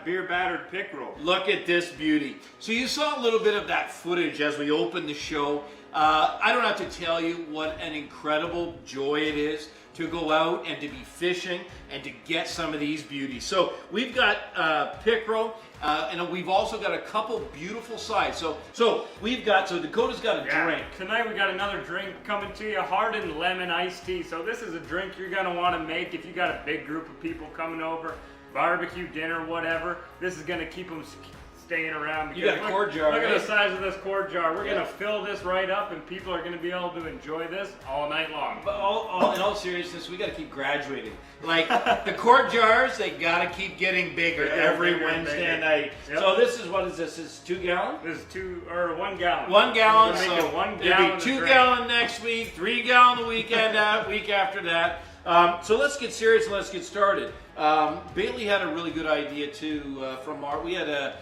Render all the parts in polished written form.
got beer battered pickerel. Look at this beauty. So you saw a little bit of that footage as we opened the show. I don't have to tell you what an incredible joy it is to go out and to be fishing and to get some of these beauties. So we've got pickerel, and we've also got a couple beautiful sides. So Dakota's got a drink. Tonight we got another drink coming to you, hardened lemon iced tea. So this is a drink you're gonna want to make if you got a big group of people coming over, barbecue, dinner, whatever. This is gonna keep them staying around. You got a quart jar. Look at the size of this quart jar. We're gonna fill this right up, and people are gonna be able to enjoy this all night long. But in all seriousness, we got to keep graduating. Like the quart jars, they got to keep getting bigger every Wednesday night. Yep. So this is what is this? This is 2 gallon? This is 1 gallon. 1 gallon. So So 1 it'll gallon be 2 gallon next week, 3 gallon the weekend, week after that. So let's get serious and let's get started. Bailey had a really good idea too we had a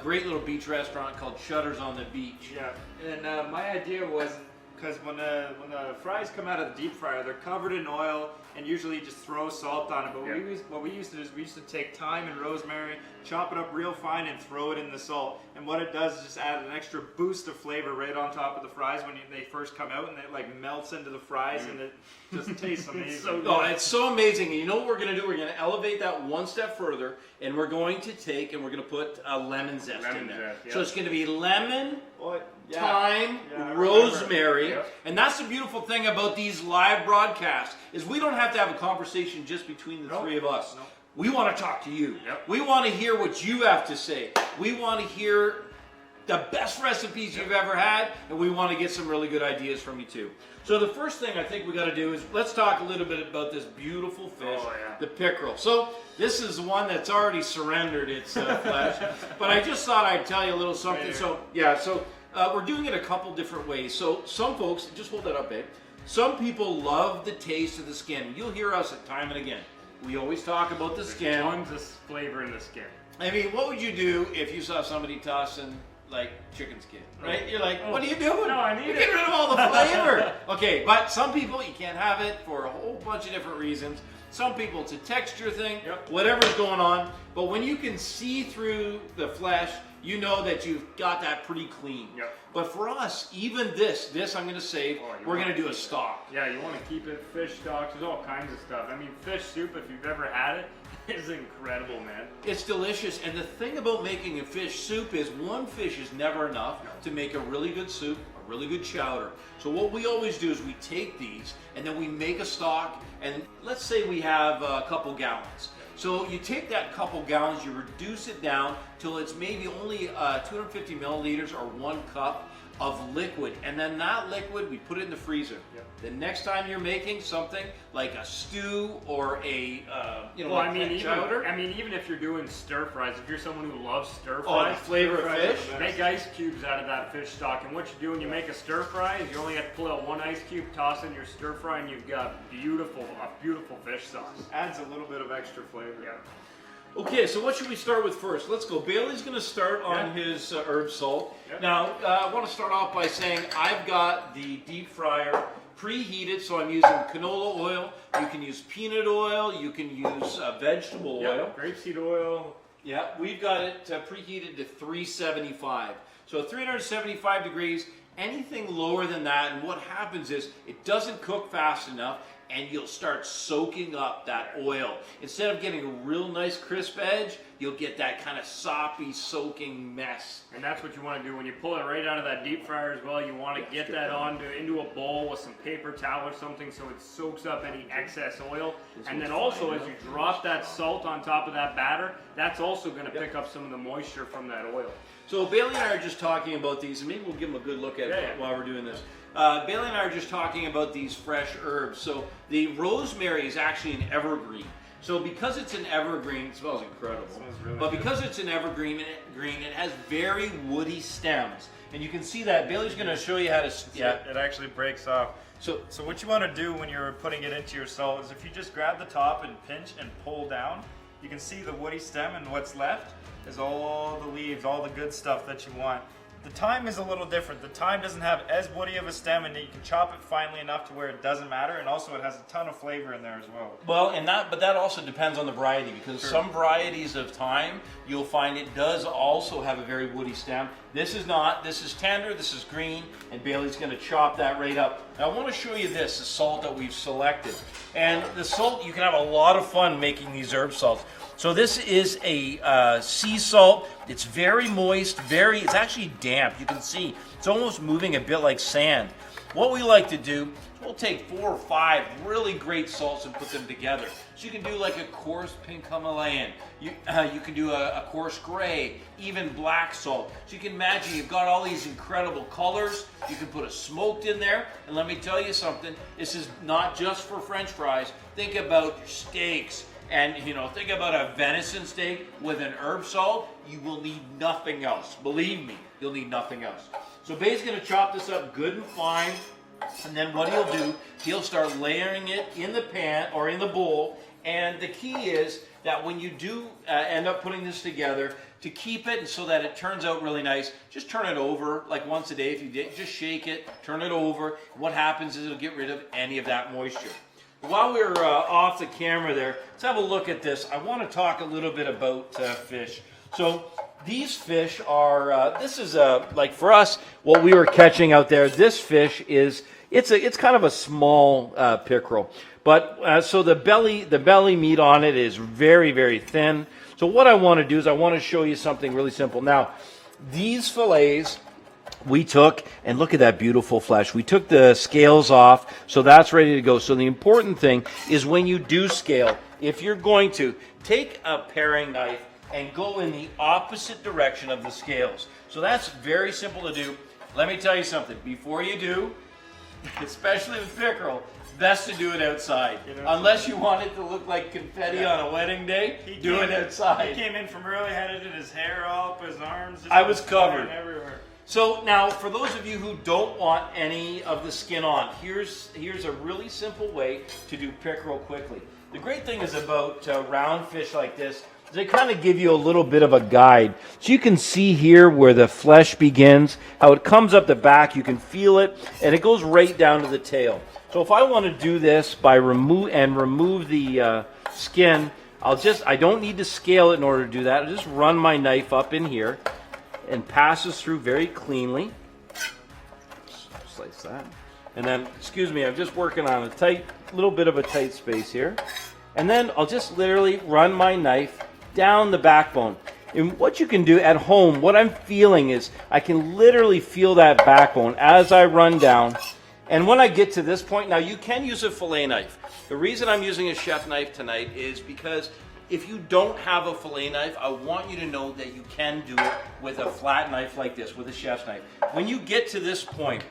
great little beach restaurant called Shutters on the Beach. Yeah, and my idea was because when the fries come out of the deep fryer, they're covered in oil, and usually you just throw salt on it. But what we used to do is we used to take thyme and rosemary, chop it up real fine, and throw it in the salt. And what it does is just add an extra boost of flavor right on top of the fries when they first come out, and it like melts into the fries, and it just tastes amazing. It's so amazing. And you know what we're going to do? We're going to elevate that one step further, and we're going to put a lemon zest in there. Zest, So it's going to be lemon, yeah. thyme, Yeah, rosemary, yep. and that's the beautiful thing about these live broadcasts is we don't have to have a conversation just between the three of us. Nope. We want to talk to you. Yep. We want to hear what you have to say. We want to hear the best recipes you've ever had, and we want to get some really good ideas from you too. So the first thing I think we got to do is let's talk a little bit about this beautiful fish, the pickerel. So this is one that's already surrendered its flesh, but I just thought I'd tell you a little something. Right. So we're doing it a couple different ways. So some folks, just hold that up, babe. Some people love the taste of the skin. You'll hear us time and again. We always talk about the skin. Tons of flavor in the skin. I mean, what would you do if you saw somebody tossing like chicken skin, right? You're like, what are you doing? No, I need You're it. getting rid of all the flavor. Okay, but some people, you can't have it for a whole bunch of different reasons. Some people, it's a texture thing, whatever's going on. But when you can see through the flesh, you know that you've got that pretty clean. Yep. But for us, even this I'm going to save. We're going to do a stock. Yeah, you want to keep it. Fish stocks, there's all kinds of stuff. I mean, fish soup, if you've ever had it, is incredible, man. It's delicious, and the thing about making a fish soup is one fish is never enough to make a really good soup, a really good chowder. So what we always do is we take these and then we make a stock, and let's say we have a couple gallons. So you take that couple gallons, you reduce it down till it's maybe only 250 milliliters or 1 cup of liquid, and then that liquid we put it in the freezer. The next time you're making something like a stew or a chowder. Even if you're doing stir fries, if you're someone who loves stir fries, the flavor of fish. Make ice cubes out of that fish stock, and what you do when you make a stir fry is you only have to pull out 1 ice cube, toss in your stir fry, and you've got a beautiful fish sauce. Adds a little bit of extra flavor. Yeah. Okay, so what should we start with first? Let's go. Bailey's going to start on his herb salt. Now, I want to start off by saying I've got the deep fryer preheated, so I'm using canola oil. You can use peanut oil. You can use vegetable oil. Grapeseed oil. Yeah, we've got it preheated to 375. So 375 degrees, anything lower than that, and what happens is it doesn't cook fast enough, and you'll start soaking up that oil. Instead of getting a real nice crisp edge, you'll get that kind of soppy, soaking mess. And that's what you want to do when you pull it right out of that deep fryer as well. You want to get that into a bowl with some paper towel or something so it soaks up any excess oil. And then also as you drop that salt on top of that batter, that's also going to pick up some of the moisture from that oil. So Bailey and I are just talking about these, and maybe we'll give them a good look at it while we're doing this. Bailey and I are just talking about these fresh herbs. So the rosemary is actually an evergreen. So because it's an evergreen, it smells incredible. It smells really good. Because it's an evergreen, it has very woody stems. And you can see that. Bailey's going to show you how to... It actually breaks off. So what you want to do when you're putting it into your salt is if you just grab the top and pinch and pull down, you can see the woody stem, and what's left is all the leaves, all the good stuff that you want. The thyme is a little different. The thyme doesn't have as woody of a stem, and you can chop it finely enough to where it doesn't matter, and also it has a ton of flavor in there as well. Well, but that also depends on the variety, because some varieties of thyme, you'll find it does also have a very woody stem. This is not. This is tender, this is green, and Bailey's going to chop that right up. Now I want to show you this, the salt that we've selected. And the salt, you can have a lot of fun making these herb salts. So this is a sea salt. It's very moist, it's actually damp. You can see it's almost moving a bit like sand. What we like to do is we'll take 4 or 5 really great salts and put them together. So you can do like a coarse pink Himalayan. You can do a coarse gray, even black salt. So you can imagine you've got all these incredible colors. You can put a smoked in there. And let me tell you something, this is not just for French fries. Think about your steaks. And, think about a venison steak with an herb salt. You will need nothing else. Believe me, you'll need nothing else. So Babe's going to chop this up good and fine. And then what he'll do, he'll start layering it in the pan or in the bowl. And the key is that when you do end up putting this together, to keep it so that it turns out really nice, just turn it over like once a day. If you did, just shake it, turn it over. What happens is it'll get rid of any of that moisture. While we're off the camera there, let's have a look at this. I want to talk a little bit about fish. So these fish are, this is like for us, what we were catching out there, this fish is, it's kind of a small pickerel. But so the belly meat on it is very, very thin. So what I want to do is I want to show you something really simple. Now, these fillets, we took, and look at that beautiful flesh. We took the scales off, so that's ready to go. So the important thing is when you do scale, if you're going to take a paring knife and go in the opposite direction of the scales. So that's very simple to do. Let me tell you something. Before you do, especially with pickerel, best to do it outside. Unless you want it to look like confetti on a wedding day, do it outside. He came in from early, had it in his hair all up, his arms. I was covered. Everywhere. So now, for those of you who don't want any of the skin on, here's a really simple way to do pickerel quickly. The great thing is about round fish like this, is they kind of give you a little bit of a guide. So you can see here where the flesh begins, how it comes up the back, you can feel it, and it goes right down to the tail. So if I want to do this by remove the skin, I don't need to scale it in order to do that. I'll just run my knife up in here and passes through very cleanly. Slice that. And then, excuse me, I'm just working on a little bit of a tight space here. And then I'll just literally run my knife down the backbone. And what you can do at home, what I'm feeling is I can literally feel that backbone as I run down. And when I get to this point, now you can use a fillet knife. The reason I'm using a chef knife tonight is because if you don't have a fillet knife, I want you to know that you can do it with a flat knife like this, with a chef's knife. When you get to this point,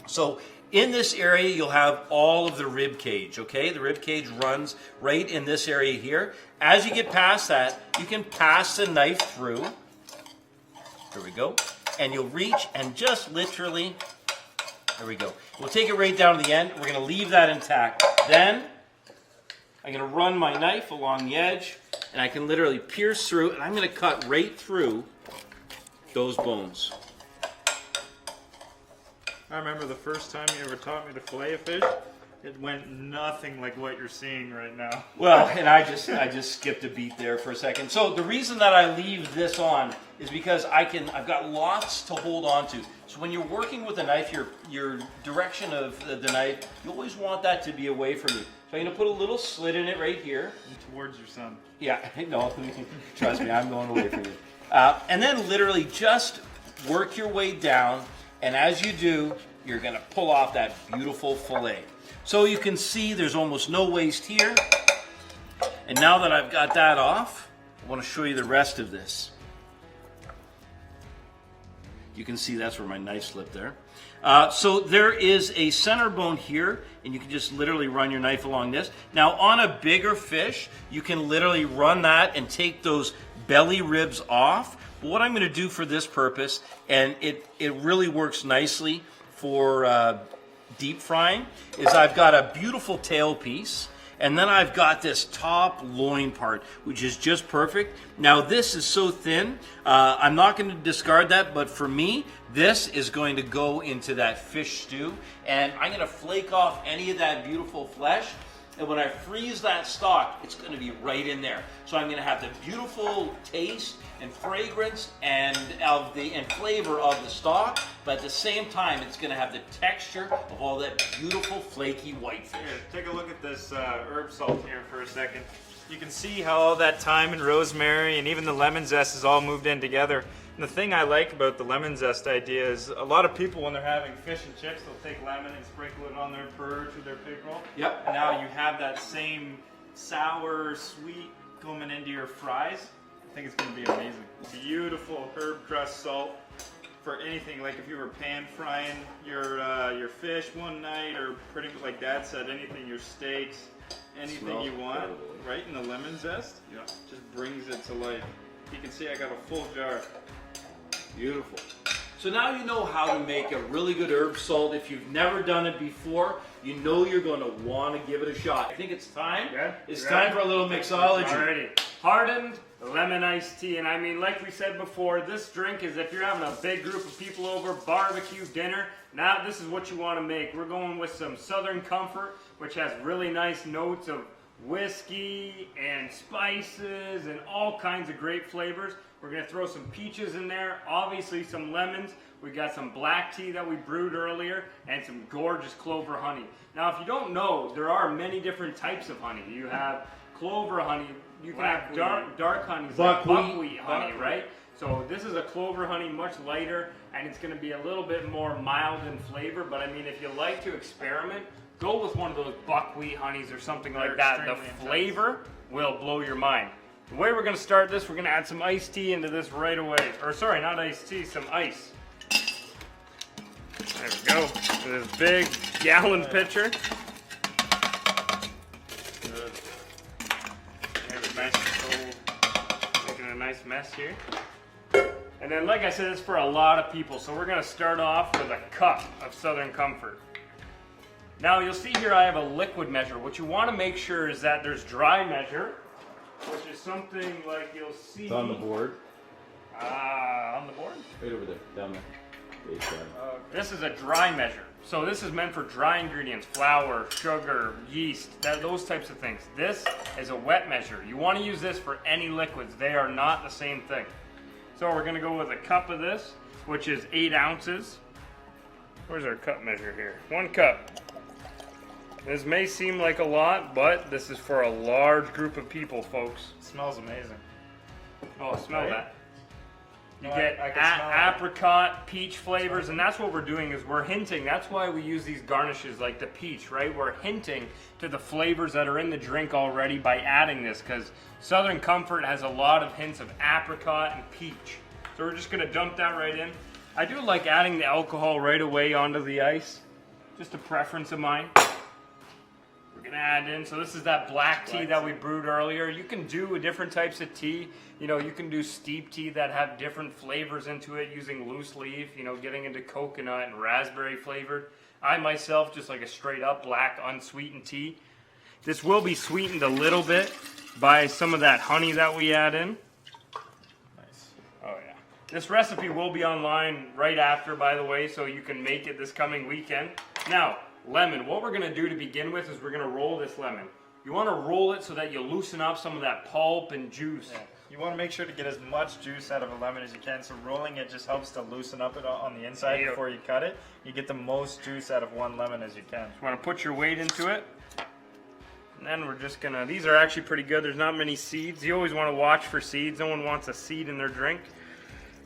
so in this area, you'll have all of the rib cage, okay? The rib cage runs right in this area here. As you get past that, you can pass the knife through. Here we go. And you'll reach and just literally, there we go. We'll take it right down to the end. We're gonna leave that intact. Then, I'm going to run my knife along the edge, and I can literally pierce through, and I'm going to cut right through those bones. I remember the first time you ever taught me to fillet a fish. It went nothing like what you're seeing right now. Well, and I just skipped a beat there for a second. So the reason that I leave this on is because I've got lots to hold on to. So when you're working with a knife, your direction of the knife, you always want that to be away from you. So I'm going to put a little slit in it right here. And towards your son. Yeah, no, trust me, I'm going away from you. And then literally just work your way down, and as you do, you're going to pull off that beautiful fillet. So you can see there's almost no waste here. And now that I've got that off, I want to show you the rest of this. You can see that's where my knife slipped there. So there is a center bone here, and you can just literally run your knife along this. Now on a bigger fish, you can literally run that and take those belly ribs off. But what I'm going to do for this purpose, and it really works nicely for deep frying, is I've got a beautiful tail piece, And then I've got this top loin part, which is just perfect. Now this is so thin, I'm not going to discard that, but for me, this is going to go into that fish stew, and I'm going to flake off any of that beautiful flesh. And when I freeze that stock, it's going to be right in there. So I'm going to have the beautiful taste and fragrance and flavor of the stock, but at the same time, it's going to have the texture of all that beautiful flaky white fish. Here, take a look at this herb salt here for a second. You can see how all that thyme and rosemary and even the lemon zest is all moved in together. And the thing I like about the lemon zest idea is a lot of people, when they're having fish and chips, they'll take lemon and sprinkle it on their perch or their pickerel. Yep. And now you have that same sour, sweet coming into your fries. I think it's going to be amazing. Beautiful herb crust salt for anything, like if you were pan frying your fish one night, or pretty much like Dad said, anything, your steaks, anything you want, right in the lemon zest, just brings it to life. You can see I got a full jar. Beautiful. So now you know how to make a really good herb salt. If you've never done it before, you know you're going to want to give it a shot. I think it's time. Yeah. It's time for a little mixology. Alrighty. Hardened lemon iced tea. And I mean, like we said before, this drink is if you're having a big group of people over, barbecue, dinner, now this is what you want to make. We're going with some Southern Comfort, which has really nice notes of whiskey and spices and all kinds of great flavors. We're going to throw some peaches in there, obviously some lemons. We got some black tea that we brewed earlier and some gorgeous clover honey. Now, if you don't know, there are many different types of honey. You have clover honey, you can have dark honeys, like buckwheat honey, right? So this is a clover honey, much lighter, and it's going to be a little bit more mild in flavor. But I mean, if you like to experiment, go with one of those buckwheat honeys or something like that. The flavor will blow your mind. The way we're going to start this, we're going to add some iced tea into this right away. Or sorry, not iced tea, some ice. There we go. This big gallon pitcher. Good. There's a nice cold, making a nice mess here. And then, like I said, it's for a lot of people. So we're going to start off with a cup of Southern Comfort. Now you'll see here I have a liquid measure. What you want to make sure is that there's dry measure, which is something like you'll see. It's on the board. On the board? Right over there, down there. This is a dry measure. So this is meant for dry ingredients, flour, sugar, yeast, those types of things. This is a wet measure. You want to use this for any liquids. They are not the same thing. So we're going to go with a cup of this, which is 8 ounces. Where's our cup measure here? 1 cup. This may seem like a lot, but this is for a large group of people, folks. It smells amazing. Oh, smell Right? that. You No, get I can smell it. apricot, peach flavors, and that's what we're doing is we're hinting. That's why we use these garnishes like the peach, right? We're hinting to the flavors that are in the drink already by adding this, because Southern Comfort has a lot of hints of apricot and peach. So we're just going to dump that right in. I do like adding the alcohol right away onto the ice. Just a preference of mine. We're going to add in, so this is that black tea that we brewed earlier. You can do different types of tea. You know, you can do steep tea that have different flavors into it using loose leaf, you know, getting into coconut and raspberry flavored. I myself just like a straight up black unsweetened tea. This will be sweetened a little bit by some of that honey that we add in. Nice. Oh yeah. This recipe will be online right after, by the way, so you can make it this coming weekend. Now, lemon. What we're going to do to begin with is we're going to roll this lemon. You want to roll it so that you loosen up some of that pulp and juice. Yeah. You want to make sure to get as much juice out of a lemon as you can, so rolling it just helps to loosen up it on the inside before you cut it. You get the most juice out of one lemon as you can. You want to put your weight into it. And then we're just going to, these are actually pretty good. There's not many seeds. You always want to watch for seeds. No one wants a seed in their drink.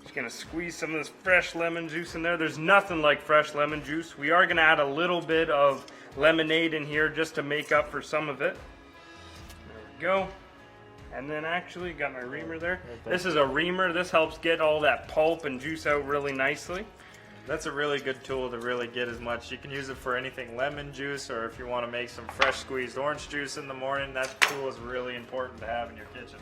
Just going to squeeze some of this fresh lemon juice in there. There's nothing like fresh lemon juice. We are going to add a little bit of lemonade in here just to make up for some of it. There we go. And then actually, got my reamer there. This is a reamer. This helps get all that pulp and juice out really nicely. That's a really good tool to really get as much. You can use it for anything, lemon juice, or if you want to make some fresh squeezed orange juice in the morning, that tool is really important to have in your kitchen.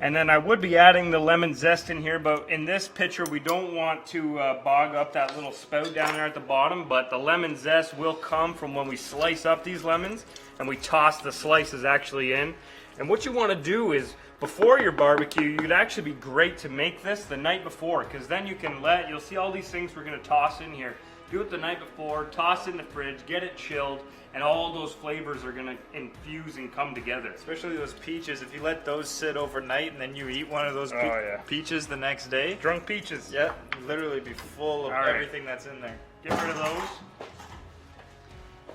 And then I would be adding the lemon zest in here, but in this pitcher we don't want to bog up that little spout down there at the bottom, but the lemon zest will come from when we slice up these lemons and we toss the slices actually in. And what you want to do is, before your barbecue, you'd actually be great to make this the night before, because then you can you'll see all these things we're going to toss in here. Do it the night before, toss it in the fridge, get it chilled, and all those flavors are going to infuse and come together. Especially those peaches. If you let those sit overnight and then you eat one of those peaches the next day. Drunk peaches. Yeah, literally be full of everything that's in there. Get rid of those.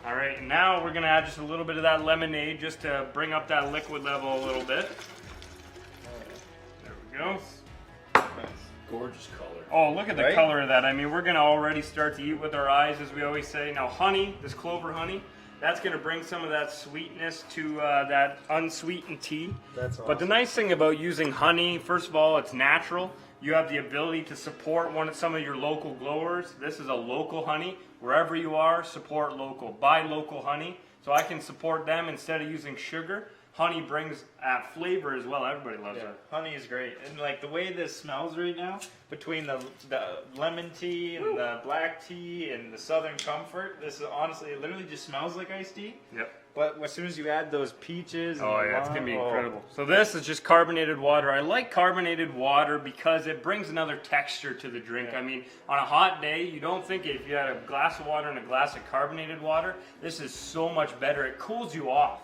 All right, and now we're going to add just a little bit of that lemonade just to bring up that liquid level a little bit. There we go. Gorgeous color. Oh, look at the color of that. I mean, we're going to already start to eat with our eyes, as we always say. Now, honey, this clover honey, that's going to bring some of that sweetness to that unsweetened tea. That's awesome. But the nice thing about using honey, first of all, it's natural. You have the ability to support some of your local growers. This is a local honey. Wherever you are, support local. Buy local honey. So I can support them instead of using sugar. Honey brings flavor as well. Everybody loves it. Honey is great. And like the way this smells right now, between the lemon tea and the black tea and the Southern Comfort, this is honestly, it literally just smells like iced tea. Yep. But as soon as you add those peaches, oh yeah, it's gonna be incredible. So this is just carbonated water. I like carbonated water because it brings another texture to the drink. I mean, on a hot day, you don't think if you had a glass of water and a glass of carbonated water, this is so much better. It cools you off.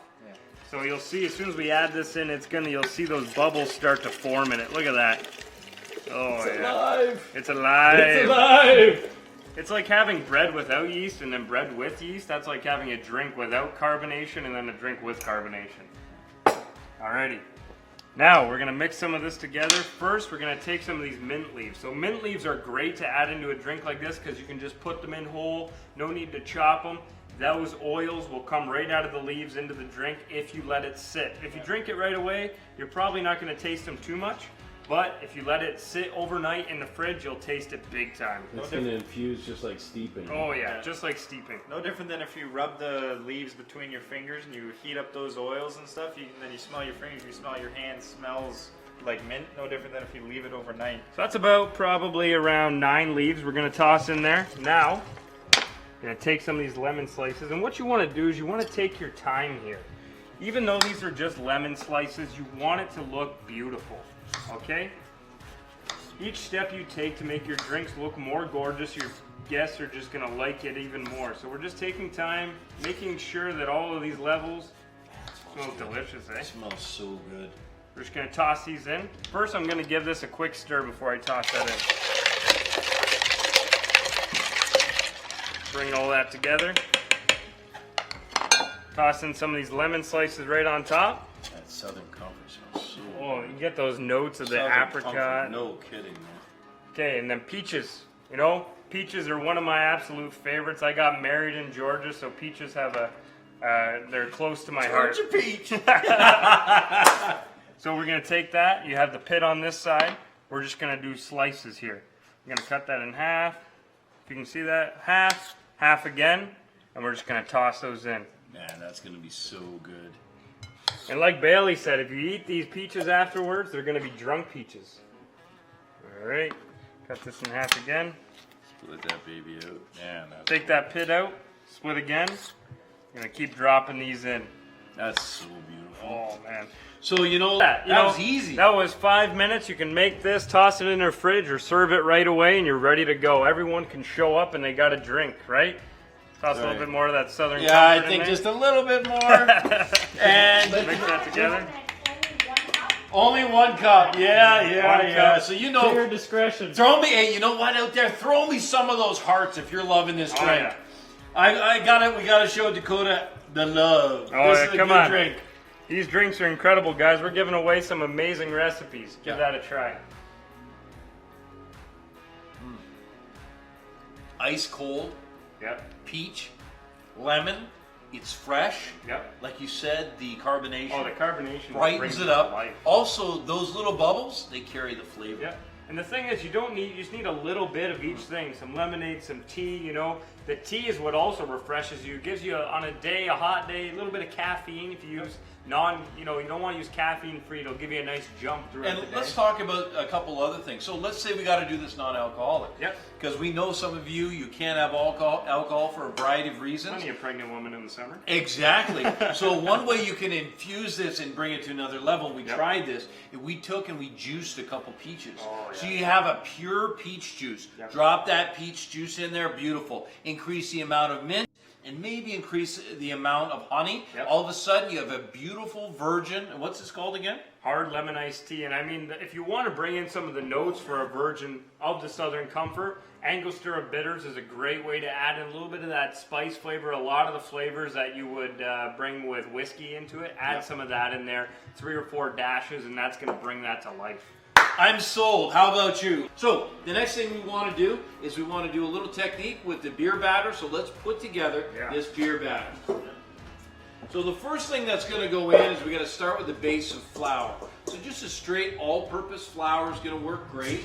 So you'll see as soon as we add this in, you'll see those bubbles start to form in it. Look at that. Oh, it's alive. It's alive. It's alive. It's like having bread without yeast and then bread with yeast. That's like having a drink without carbonation and then a drink with carbonation. Alrighty. Now we're going to mix some of this together. First, we're going to take some of these mint leaves. So mint leaves are great to add into a drink like this because you can just put them in whole. No need to chop them. Those oils will come right out of the leaves into the drink if you let it sit. If you drink it right away, you're probably not going to taste them too much. But if you let it sit overnight in the fridge, you'll taste it big time. It's going to infuse just like steeping. Oh yeah, just like steeping. No different than if you rub the leaves between your fingers and you heat up those oils and stuff, then you smell your fingers, you smell your hand smells like mint. No different than if you leave it overnight. So that's about probably around 9 leaves we're going to toss in there. Now, you're going to take some of these lemon slices, and what you want to do is you want to take your time here. Even though these are just lemon slices, you want it to look beautiful, okay? Each step you take to make your drinks look more gorgeous, your guests are just going to like it even more. So we're just taking time, making sure that all of these levels smells delicious, eh? It smells so good. We're just going to toss these in. First, I'm going to give this a quick stir before I toss that in. Bring all that together. Toss in some of these lemon slices right on top. That Southern Comfort smells so good. Oh, you get those notes of the Southern apricot. Comfort, no kidding, man. Okay, and then peaches. You know, peaches are one of my absolute favorites. I got married in Georgia, so peaches have they're close to my heart. Georgia peach. So we're going to take that. You have the pit on this side. We're just going to do slices here. We're going to cut that in half. If you can see that, half again, and we're just going to toss those in. Man, that's going to be so good. And like Bailey said, if you eat these peaches afterwards, they're going to be drunk peaches. All right, cut this in half again. Split that baby out. Man, Take that pit out, split again. I'm going to keep dropping these in. That's so beautiful. Oh, man. So, you know, That was easy. That was 5 minutes. You can make this, toss it in their fridge, or serve it right away, and you're ready to go. Everyone can show up, and they got a drink, right? Toss a little bit more of that Southern Comfort I in think there. just a little bit more. And Mix that together. only 1 cup. Yeah. cup. So, you know, Your discretion. throw me, hey, you know what out there? Throw me some of those hearts if you're loving this drink. yeah. I got it. We got to show Dakota the love. Oh, this yeah, is a come good on. drink. These drinks are incredible, guys. We're giving away some amazing recipes. Give that a try. Ice cold, Yep. peach, lemon. It's fresh. Yep. Like you said, the carbonation Oh, the carbonation brightens brings it to up. life. Also, those little bubbles, they carry the flavor. Yep. And the thing is, you just need a little bit of each thing. Some lemonade, some tea, you know. The tea is what also refreshes you. It gives you, on a day, a hot day, a little bit of caffeine. If you use you don't want to use caffeine free, it'll give you a nice jump throughout And the day. let's talk about a couple other things. So let's say we got to do this non-alcoholic. Yep. Because we know some of you can't have alcohol for a variety of reasons. Plenty of pregnant women in the summer. Exactly. So one way you can infuse this and bring it to another level, we tried this, we took and we juiced a couple peaches. Oh, yeah. So you have a pure peach juice. Yep. Drop that peach juice in there, beautiful. Increase the amount of mint and maybe increase the amount of honey. Yep. All of a sudden you have a beautiful virgin, and what's this called again? Hard lemon iced tea. And I mean, if you want to bring in some of the notes for a virgin of the Southern Comfort, Angostura bitters is a great way to add in a little bit of that spice flavor. A lot of the flavors that you would bring with whiskey into it, add some of that in there, 3 or 4 dashes, and that's going to bring that to life. I'm sold. How about you? So the next thing we want to do is we want to do a little technique with the beer batter. So let's put together this beer batter. So the first thing that's going to go in is we're going to start with the base of flour. So just a straight all-purpose flour is going to work great.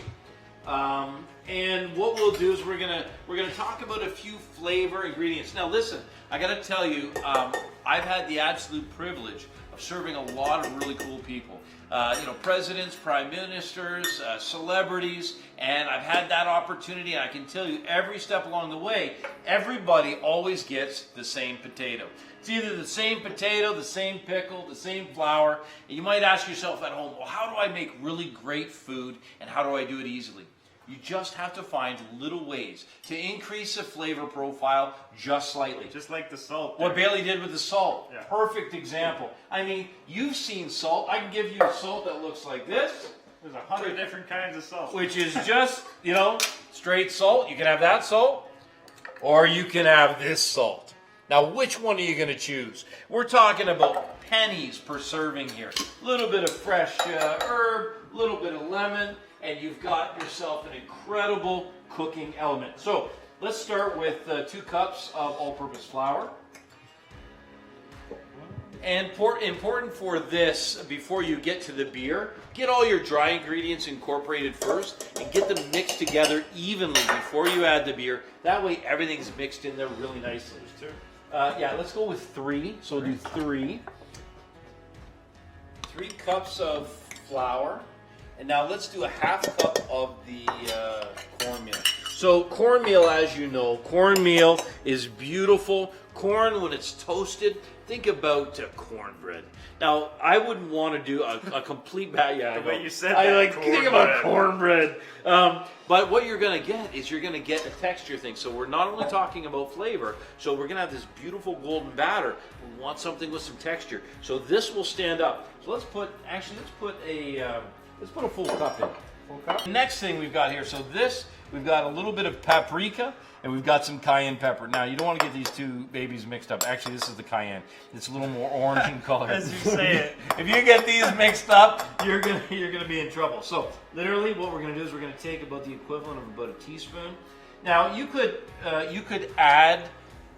And what we'll do is we're gonna talk about a few flavor ingredients. Now listen, I got to tell you, I've had the absolute privilege of serving a lot of really cool people. Presidents, prime ministers, celebrities, and I've had that opportunity. And I can tell you, every step along the way, everybody always gets the same potato. It's either the same potato, the same pickle, the same flour. And you might ask yourself at home, well, how do I make really great food, and how do I do it easily? You just have to find little ways to increase the flavor profile just slightly. Just like the salt. What Bailey did with the salt. Yeah. Perfect example. I mean, you've seen salt. I can give you salt that looks like this, There's 100 different kinds of salt. which is just, straight salt. You can have that salt, or you can have this salt. Now, which one are you going to choose? We're talking about pennies per serving here. A little bit of fresh herb, a little bit of lemon, and you've got yourself an incredible cooking element. So let's start with 2 cups of all-purpose flour. And important for this, before you get to the beer, get all your dry ingredients incorporated first and get them mixed together evenly before you add the beer. That way everything's mixed in there really nicely. Let's go with 3. So we'll do 3. 3 cups of flour. And now let's do a 1/2 cup of the cornmeal. So cornmeal, as you know, cornmeal is beautiful. Corn, when it's toasted, think about cornbread. Now, I wouldn't want to do a complete The way you said I that, like think about cornbread. cornbread. But what you're going to get is you're going to get a texture thing. So we're not only talking about flavor, so we're going to have this beautiful golden batter. We want something with some texture. So this will stand up. So let's put a full cup in. Full cup? The next thing we've got here, so this, we've got a little bit of paprika, and we've got some cayenne pepper. Now, you don't want to get these 2 babies mixed up. Actually, this is the cayenne. It's a little more orange in color. As you say it. If you get these mixed up, you're gonna be in trouble. So, literally, what we're gonna do is we're gonna take about the equivalent of about a teaspoon. Now, you could add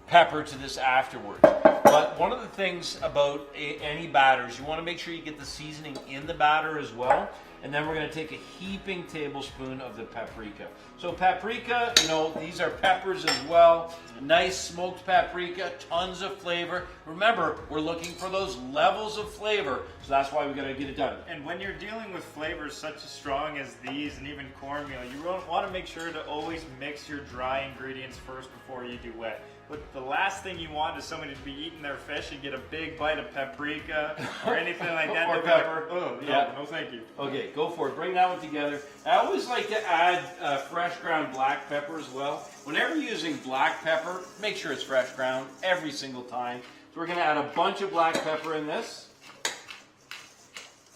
pepper to this afterwards. But one of the things about any batter is you want to make sure you get the seasoning in the batter as well. And then we're going to take a heaping tablespoon of the paprika. So paprika, these are peppers as well. Nice smoked paprika, tons of flavor. Remember, we're looking for those levels of flavor, so that's why we got to get it done. And when you're dealing with flavors such as strong as these and even cornmeal, you want to make sure to always mix your dry ingredients first before you do wet. But the last thing you want is somebody to be eating their fish and get a big bite of paprika or anything like that. Or They'll be pepper. Like, oh, Yeah. no, thank you. Okay, go for it. Bring that one together. I always like to add fresh ground black pepper as well. Whenever you're using black pepper, make sure it's fresh ground every single time. So we're going to add a bunch of black pepper in this.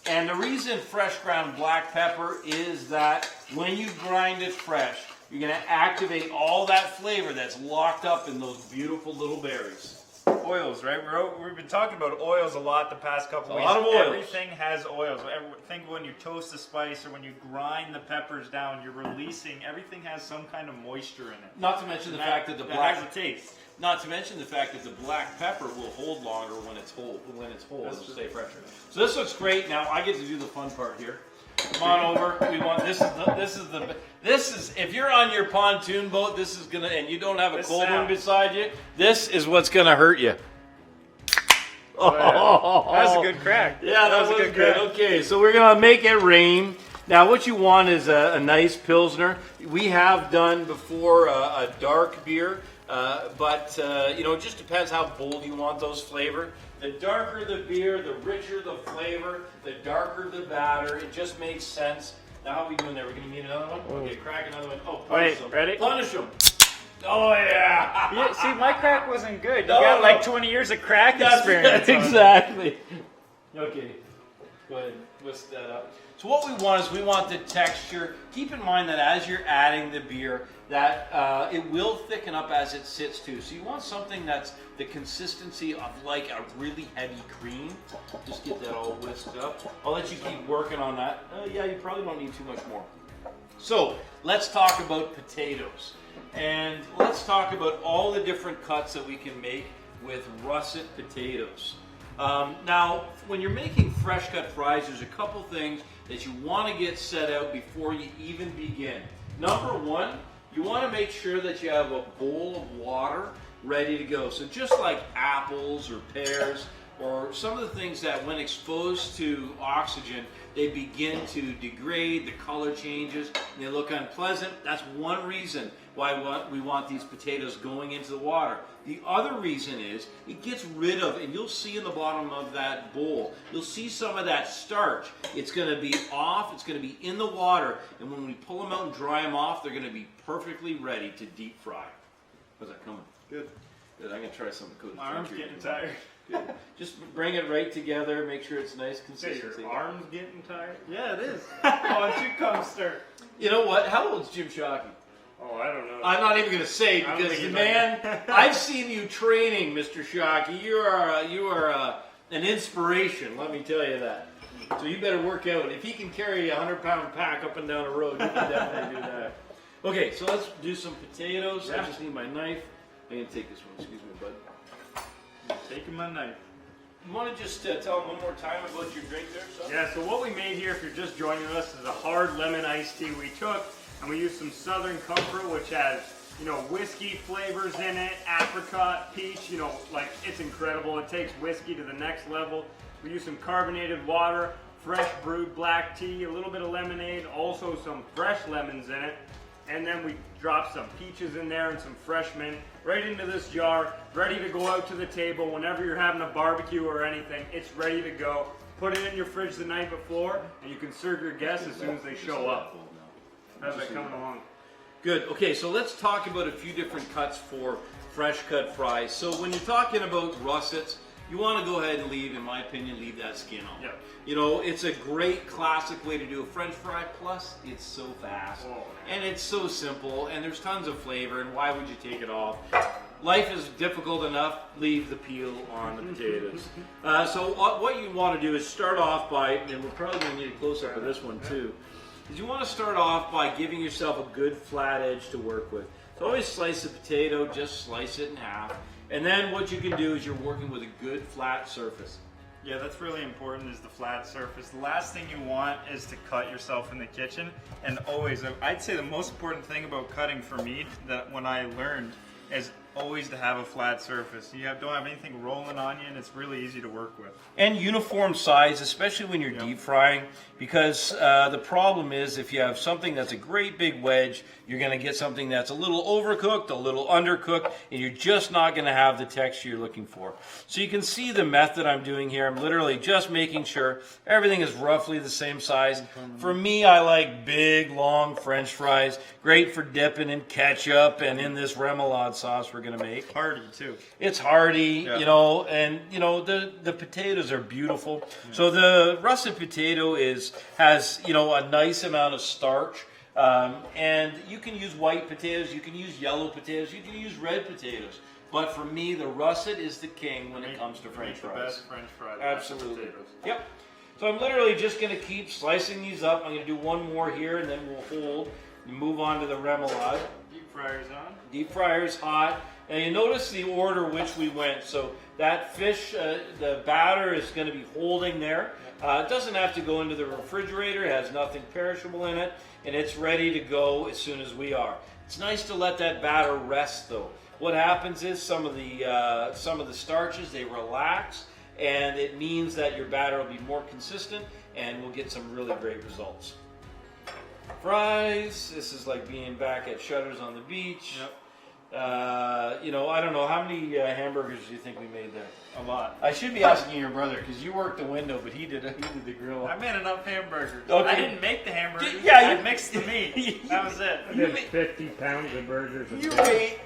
And the reason fresh ground black pepper is that when you grind it fresh, you're going to activate all that flavor that's locked up in those beautiful little berries. Oils, right? We've been talking about oils a lot the past couple A weeks. lot of oils. Everything has oils. Think when you toast the spice or when you grind the peppers down, you're releasing. Everything has some kind of moisture in it. Not to mention the fact that the that black has a taste. Not to mention the fact that the black pepper will hold longer when it's whole. That's It'll stay fresher. So this looks great. Now I get to do the fun part here. Come on over. We want this is if you're on your pontoon boat, this is gonna, and you don't have a cold one beside you, this is what's gonna hurt you. Oh, yeah. That was a good crack. Yeah, that was a good crack. Okay, so we're gonna make it rain. Now, what you want is a nice Pilsner. We have done before a dark beer, but you know, it just depends how bold you want those flavor. The darker the beer, the richer the flavor, the darker the batter. It just makes sense. Now, how are we doing there? We're gonna need another one? Okay, crack another one. Oh, punish them. Ready? Punish them. Oh, yeah. Yeah, see, my crack wasn't good. You got like 20 years of crack experience. Exactly. Okay, go ahead, whisk that up. So what we want is we want the texture. Keep in mind that as you're adding the beer, that it will thicken up as it sits too. So you want something that's the consistency of like a really heavy cream. Just get that all whisked up. I'll let you keep working on that. Yeah, you probably don't need too much more. So let's talk about potatoes. And let's talk about all the different cuts that we can make with russet potatoes. Now, when you're making fresh cut fries, there's a couple things that you want to get set out before you even begin. Number one, you want to make sure that you have a bowl of water ready to go. So just like apples or pears or some of the things that when exposed to oxygen, they begin to degrade, the color changes, and they look unpleasant. That's one reason why we want these potatoes going into the water. The other reason is it gets rid of, and you'll see in the bottom of that bowl, you'll see some of that starch. It's going to be off, it's going to be in the water, and when we pull them out and dry them off, they're going to be perfectly ready to deep fry. How's that coming? Good. Good. I'm going to try something cool. My arm's getting tired. Good. Just bring it right together, make sure it's nice consistency. Your arm's getting tired? Yeah, it is. Why don't you come start? You know what? How old's Jim Shockey? Oh, I don't know. I'm not even going to say because the man, I've seen you training, Mr. Shockey. You are an inspiration. Let me tell you that. So you better work out. If he can carry a 100-pound pack up and down the road, you can definitely do that. Okay, so let's do some potatoes. I just need my knife. I'm going to take this one. Excuse me, bud. Taking my knife. You want to just tell them one more time about your drink there, son? Yeah, so what we made here, if you're just joining us, is a hard lemon iced tea we took, and we used some Southern Comfort, which has, you know, whiskey flavors in it, apricot, peach, you know, like, it's incredible. It takes whiskey to the next level. We used some carbonated water, fresh brewed black tea, a little bit of lemonade, also some fresh lemons in it, and then we dropped some peaches in there and some fresh mint right into this jar, ready to go out to the table whenever you're having a barbecue or anything. It's ready to go. Put it in your fridge the night before, and you can serve your guests as soon as they show up. How's that coming along? Good. Okay, so let's talk about a few different cuts for fresh cut fries. So when you're talking about russets, you want to go ahead and leave, in my opinion, leave that skin on. Yeah. You know, it's a great classic way to do a French fry, plus it's so fast. Oh, and it's so simple, and there's tons of flavor, and why would you take it off? Life is difficult enough, leave the peel on the potatoes. So what you want to do is start off by, and we're probably going to need a close-up of this one too, is you want to start off by giving yourself a good flat edge to work with. So always slice a potato, just slice it in half. And then what you can do is you're working with a good flat surface. Yeah, that's really important, is the flat surface. The last thing you want is to cut yourself in the kitchen. And always, I'd say the most important thing about cutting for meat, that when I learned, is always to have a flat surface. You don't have anything rolling on you, and it's really easy to work with. And uniform size, especially when you're deep frying, because the problem is if you have something that's a great big wedge, you're going to get something that's a little overcooked, a little undercooked, and you're just not going to have the texture you're looking for. So you can see the method I'm doing here. I'm literally just making sure everything is roughly the same size. For me, I like big, long French fries, great for dipping in ketchup and in this remoulade sauce we're going to make. Hearty, too. It's hearty, you know, and, you know, the potatoes are beautiful. Yeah. So the russet potato has, you know, a nice amount of starch. And you can use white potatoes, you can use yellow potatoes, you can use red potatoes. But for me, the russet is the king when it comes to French fries. The best French fries. Absolutely. Yep. So I'm literally just going to keep slicing these up. I'm going to do one more here, and then we'll hold and move on to the remoulade. Deep fryer's on. Deep fryer's hot. Now you notice the order which we went. So that fish, the batter is going to be holding there. It doesn't have to go into the refrigerator. It has nothing perishable in it, and it's ready to go as soon as we are. It's nice to let that batter rest, though. What happens is some of the starches, they relax, and it means that your batter will be more consistent, and we'll get some really great results. Fries. This is like being back at Shutters on the beach. Yep. You know, I don't know, how many hamburgers do you think we made there? A lot. I should be asking your brother, because you worked the window, but he did the grill. I made enough hamburgers. Okay. I didn't make the hamburgers. Yeah, I mixed the meat. That was it. I did 50 pounds of burgers. You ate,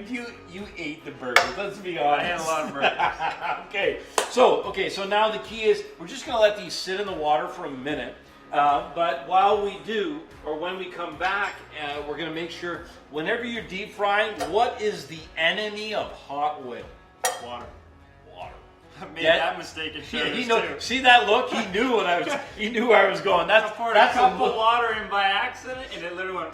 dude. You ate the burgers. Let's be honest. I ate a lot of burgers. Okay. So now the key is we're just gonna let these sit in the water for a minute. But while we do, or when we come back, we're gonna make sure whenever you're deep frying, what is the enemy of hot oil? Water. Water. I made that mistake at Yeah, Shutters too. See that look? He knew what I was. He knew where I was going. I poured a That's cup the of look. water in by accident, and it literally went.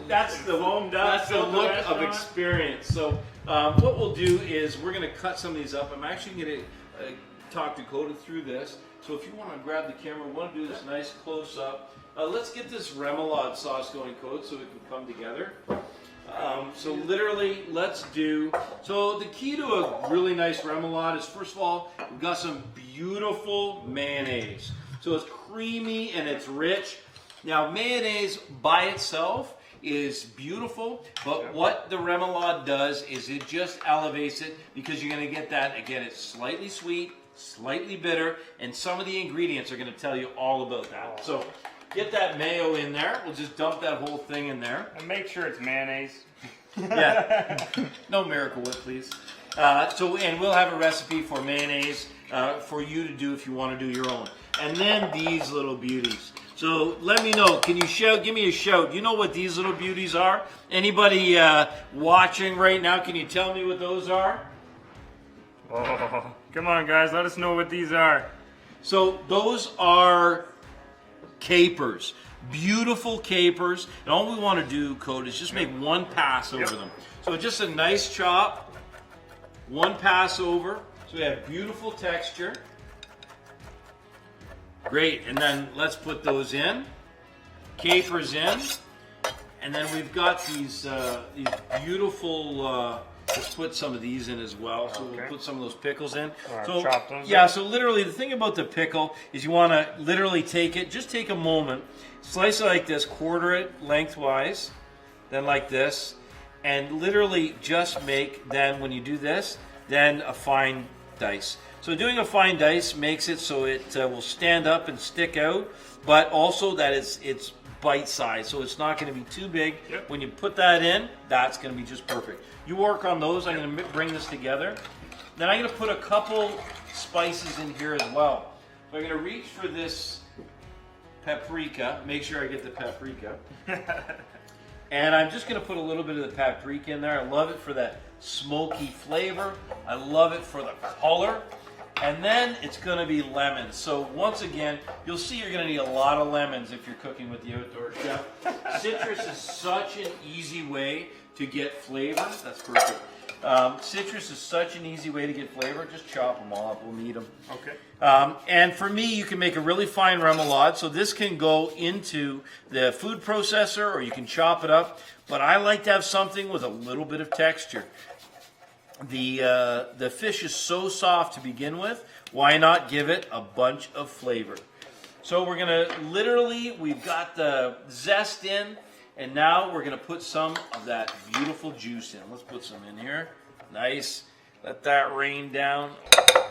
That's the foamed up, That's the filled the look of restaurant. experience. So what we'll do is we're going to cut some of these up. I'm actually going to talk Dakota through this. So if you want to grab the camera, we want to do this nice close up. Let's get this remoulade sauce going, Code, so it can come together. So literally, let's do. So the key to a really nice remoulade is, first of all, we've got some beautiful mayonnaise. So it's creamy and it's rich. Now mayonnaise by itself is beautiful, but what the remoulade does is it just elevates it, because you're going to get that, again, it's slightly sweet, slightly bitter, and some of the ingredients are going to tell you all about that. So get that mayo in there. We'll just dump that whole thing in there. And make sure it's mayonnaise. Yeah, no Miracle Whip, please. And we'll have a recipe for mayonnaise for you to do if you want to do your own. And then these little beauties. So let me know. Can you shout? Give me a shout. You know what these little beauties are? Anybody watching right now? Can you tell me what those are? Oh, come on, guys. Let us know what these are. So those are capers. Beautiful capers. And all we want to do, Code, is just make one pass over them. So just a nice chop. One pass over. So we have beautiful texture. Great, and then let's put those in. Capers in. And then we've got these beautiful, let's put some of these in as well. So we'll put some of those pickles in. So, chop those yeah, in. so literally the thing about the pickle is you want to literally take it, just take a moment, slice it like this, quarter it lengthwise, then like this, and literally just make, then when you do this, then a fine dice. So doing a fine dice makes it so it will stand up and stick out, but also that it's bite size, so it's not going to be too big. When you put that in, that's going to be just perfect. You work on those. I'm going to bring this together. Then I'm going to put a couple spices in here as well. So I'm going to reach for this paprika. Make sure I get the paprika. And I'm just going to put a little bit of the paprika in there. I love it for that smoky flavor. I love it for the color. And then it's going to be lemons. So once again, you'll see you're going to need a lot of lemons if you're cooking with the outdoor chef. Citrus is such an easy way to get flavor. That's perfect. Citrus is such an easy way to get flavor. Just chop them all up. We'll need them. Okay. And for me, you can make a really fine remoulade. So this can go into the food processor, or you can chop it up. But I like to have something with a little bit of texture. The fish is so soft to begin with. Why not give it a bunch of flavor? So we're going to literally, we've got the zest in, and now we're going to put some of that beautiful juice in. Let's put some in here. Nice. Let that rain down.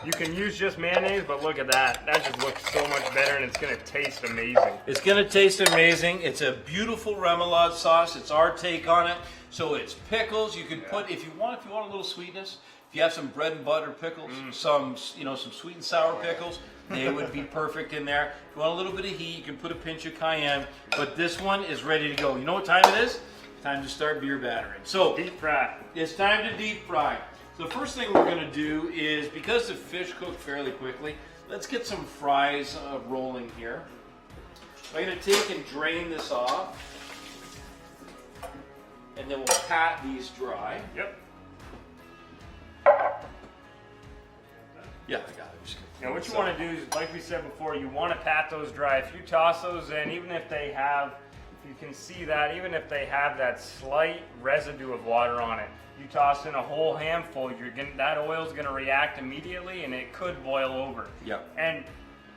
You can use just mayonnaise, but look at that. That just looks so much better, and it's going to taste amazing. It's going to taste amazing. It's a beautiful remoulade sauce. It's our take on it. So it's pickles. You can put, if you want a little sweetness, if you have some bread and butter pickles, some sweet and sour pickles, they would be perfect in there. If you want a little bit of heat, you can put a pinch of cayenne. But this one is ready to go. You know what time it is? Time to start beer battering. So Deep fry. it's time to deep fry. So the first thing we're going to do is, because the fish cooked fairly quickly, let's get some fries rolling here. I'm going to take and drain this off. And then we'll pat these dry. Yep. Yeah, I got it. Just Now what you want to do is, like we said before, you want to pat those dry. If you toss those in, even if they have, if you can see that, even if they have that slight residue of water on it, you toss in a whole handful, that oil's going to react immediately and it could boil over. Yep. And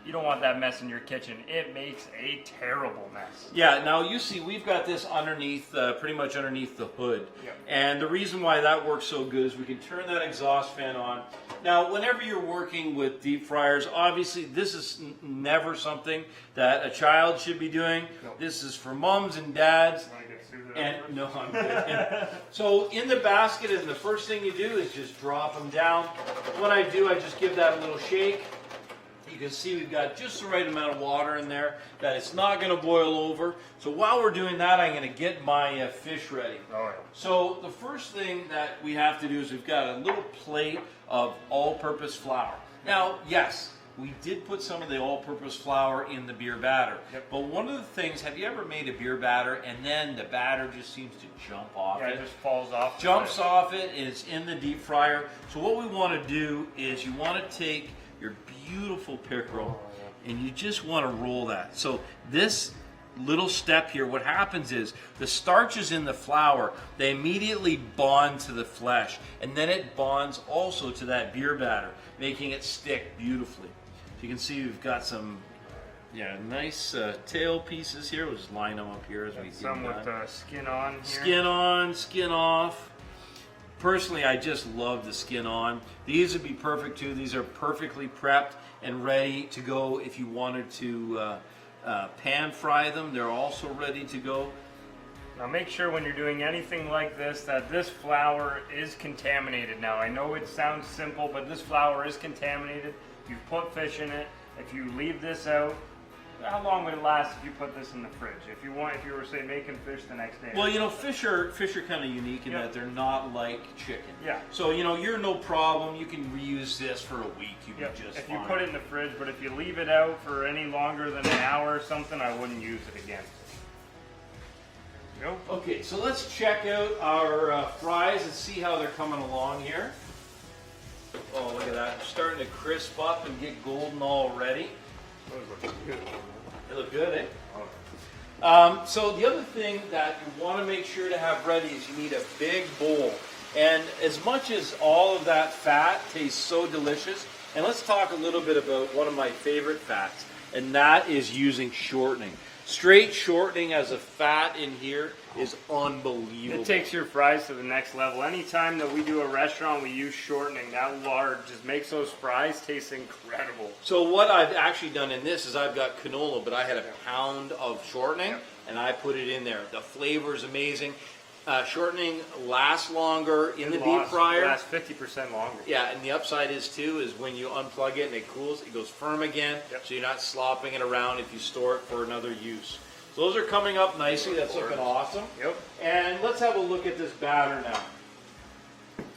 you don't want that mess in your kitchen. It makes a terrible mess. Yeah, now you see we've got this underneath, pretty much underneath the hood. Yep. And the reason why that works so good is we can turn that exhaust fan on. Now, whenever you're working with deep fryers, obviously this is never something that a child should be doing. Nope. This is for moms and dads. Want to get through that And first? no, I'm good. So in the basket, and the first thing you do is just drop them down. What I do, I just give that a little shake. You can see we've got just the right amount of water in there that it's not going to boil over. So while we're doing that, I'm going to get my fish ready. All right. So the first thing that we have to do is we've got a little plate of all-purpose flour. Now, yes, we did put some of the all-purpose flour in the beer batter. Yep. But one of the things, have you ever made a beer batter and then the batter just seems to jump off Yeah, it? it just falls off. Jumps off it, and it's in the deep fryer. So what we want to do is you want to take your beautiful pickerel and you just want to roll that. So this little step here, what happens is the starches in the flour, they immediately bond to the flesh, and then it bonds also to that beer batter, making it stick beautifully. So you can see we've got some nice tail pieces here. We'll just line them up here as we do Some with that. skin on here. Skin on, skin off. Personally, I just love the skin on. These would be perfect too. These are perfectly prepped and ready to go if you wanted to pan fry them. They're also ready to go. Now make sure when you're doing anything like this that this flour is contaminated. Now I know it sounds simple, but this flour is contaminated. You've put fish in it. If you leave this out, how long would it last if you put this in the fridge? If you were say making fish the next day. Well, you know, fish are kind of unique in Yep. that they're not like chicken. Yeah. So you know, you're no problem. You can reuse this for a week. You'd Yep. be just If fine. you put it in the fridge, but if you leave it out for any longer than an hour or something, I wouldn't use it again. Go. Okay, so let's check out our fries and see how they're coming along here. Oh, look at that. They're starting to crisp up and get golden already. Those look good. They look good, eh? So the other thing that you want to make sure to have ready is you need a big bowl. And as much as all of that fat tastes so delicious, and let's talk a little bit about one of my favorite fats, and that is using shortening. Straight shortening as a fat in here is unbelievable. It takes your fries to the next level. Anytime that we do a restaurant, we use shortening. That lard just makes those fries taste incredible. So what I've actually done in this is I've got canola, but I had a pound of shortening, and I put it in there. The flavor is amazing. Shortening lasts longer in the deep fryer. It lasts 50% longer. Yeah, and the upside is too is when you unplug it and it cools, it goes firm again. Yep. So you're not slopping it around if you store it for another use. So those are coming up nicely. That's looking awesome. Yep. And let's have a look at this batter now.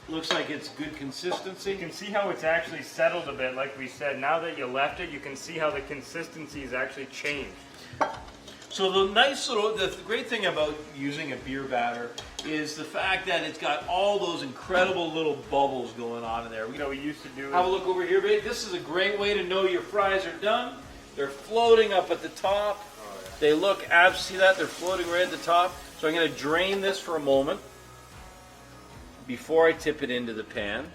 Looks like it's good You consistency. can see how it's actually settled a bit, like we said. Now that you left it, you can see how the consistency has actually changed. So the great thing about using a beer batter is the fact that it's got all those incredible little bubbles going on in there. You know, we used to do Have a look over here, babe. This is a great way to know your fries are done. They're floating up at the top. They look, see that? They're floating right at the top. So I'm going to drain this for a moment before I tip it into the pan.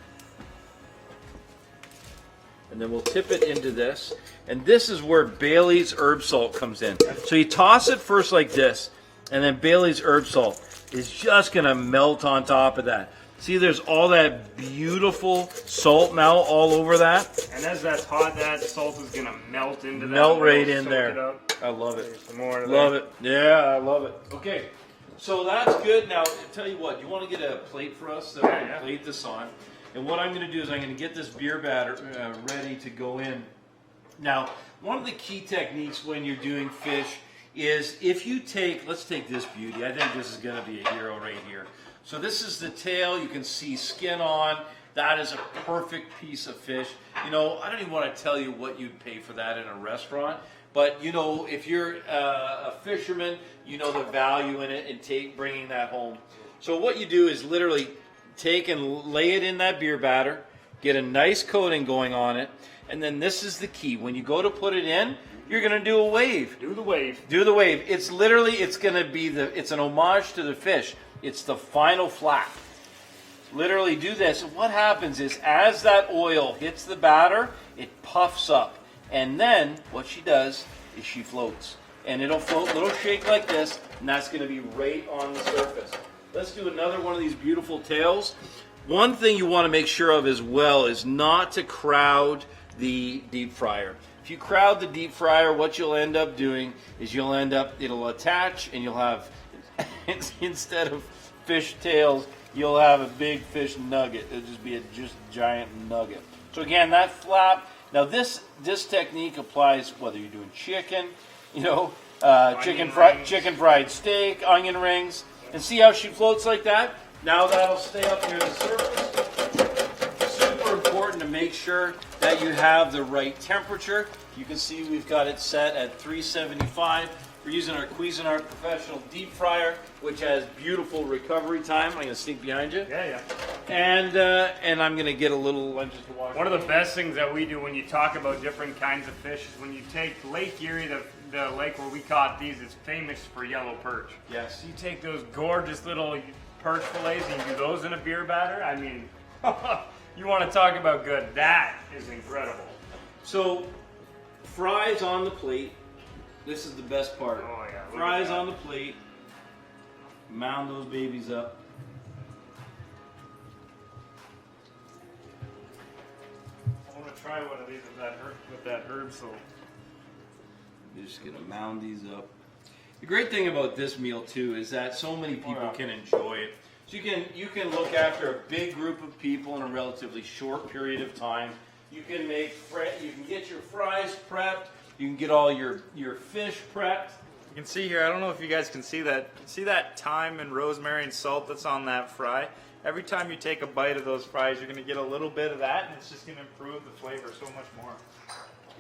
And then we'll tip it into this. And this is where Bailey's herb salt comes in. So you toss it first like this, and then Bailey's herb salt is just going to melt on top of that. See, there's all that beautiful salt now all over that. And as that's hot, that salt is going to melt into that. Melt right It'll in soak there. it up. I love it. There's some more of Love that. it. Yeah, I love it. Okay, so that's good. Now, I'll tell you what, you want to get a plate for us that we can Yeah. plate this on. And what I'm going to do is I'm going to get this beer batter ready to go in. Now, one of the key techniques when you're doing fish is if you take, let's take this beauty. I think this is going to be a hero right here. So this is the tail. You can see skin on. That is a perfect piece of fish. You know, I don't even want to tell you what you'd pay for that in a restaurant. But, you know, if you're a fisherman, you know the value in it and bringing that home. So what you do is literally take and lay it in that beer batter, get a nice coating going on it, and then this is the key. When you go to put it in, you're going to do a wave. Do the wave. Do the wave. It's literally, it's going to be it's an homage to the fish. It's the final flap. Literally do this. And what happens is as that oil hits the batter, it puffs up. And then what she does is she floats. And it'll float, little shake like this, and that's going to be right on the surface. Let's do another one of these beautiful tails. One thing you want to make sure of as well is not to crowd the deep fryer. If you crowd the deep fryer, what you'll end up doing is it'll attach, and you'll have, instead of fish tails, you'll have a big fish nugget. It'll just be a giant nugget. So again, that flap. Now this technique applies whether you're doing chicken, chicken fried steak, onion rings, and see how she floats like that. Now that'll stay up near the surface. Super important to make sure that you have the right temperature. You can see we've got it set at 375. We're using our Cuisinart Professional Deep Fryer, which has beautiful recovery time. I'm going to sneak behind you. Yeah. And I'm going to get a little lunches to wash. One of the best things that we do when you talk about different kinds of fish is when you take Lake Erie, the lake where we caught these, it's famous for yellow perch. Yes. You take those gorgeous little perch fillets and you do those in a beer batter. I mean, you want to talk about good. That is incredible. So, fries on the plate. This is the best part. Oh yeah. Fries on the plate. Mound those babies up. I want to try one of these with that herb salt. You're just gonna mound these up. The great thing about this meal too is that so many people can enjoy it. So you can look after a big group of people in a relatively short period of time. You can get your fries prepped. You can get all your fish prepped. You can see here, I don't know if you guys can see that. See that thyme and rosemary and salt that's on that fry? Every time you take a bite of those fries, you're going to get a little bit of that, and it's just going to improve the flavor so much more.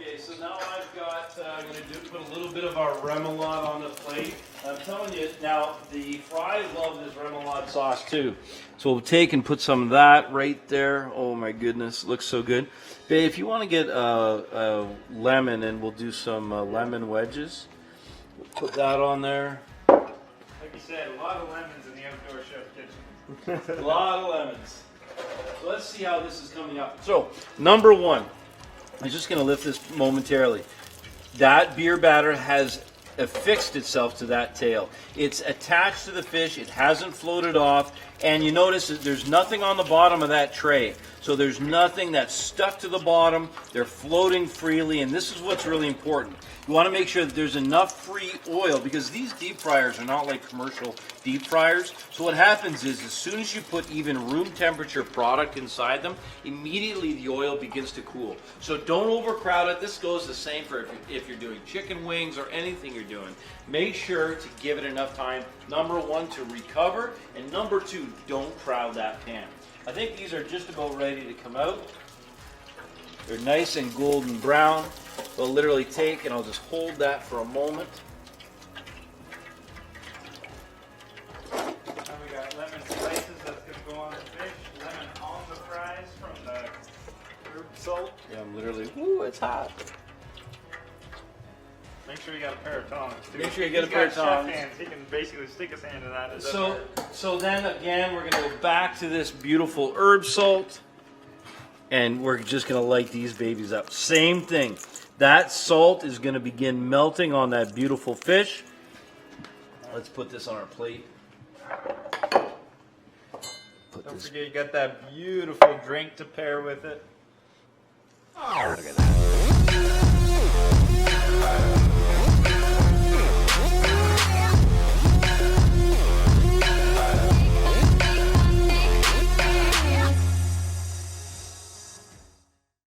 Okay, so now I'm going to put a little bit of our remoulade on the plate. I'm telling you, now the fries love this remoulade sauce too. So we'll take and put some of that right there. Oh my goodness, looks so good. Babe, if you want to get a lemon, and we'll do some lemon wedges. We'll put that on there. Like you said, a lot of lemons in the outdoor chef kitchen. A lot of lemons. So let's see how this is coming up. So, number one. I'm just going to lift this momentarily. That beer batter has affixed itself to that tail. It's attached to the fish. It hasn't floated off. And you notice that there's nothing on the bottom of that tray. So there's nothing that's stuck to the bottom. They're floating freely. And this is what's really important. You want to make sure that there's enough free oil, because these deep fryers are not like commercial deep fryers. So what happens is, as soon as you put even room temperature product inside them, immediately the oil begins to cool. So don't overcrowd it. This goes the same for if you're doing chicken wings or anything you're doing. Make sure to give it enough time, number one, to recover, and number two, don't crowd that pan. I think these are just about ready to come out. They're nice and golden brown. They'll literally take, and I'll just hold that for a moment. Now we got lemon slices that's going to go on the fish, lemon on the fries from the herb salt. Yeah, I'm literally, ooh, it's hot. Make sure you got a pair of tongs, too. Make sure you get He's a pair got of tongs. chef hands. He can basically stick his hand in that. It doesn't So, hurt. so then again, we're going to go back to this beautiful herb salt, and we're just going to light these babies up. Same thing. That salt is going to begin melting on that beautiful fish. Let's put this on our plate. Don't forget you got that beautiful drink to pair with it.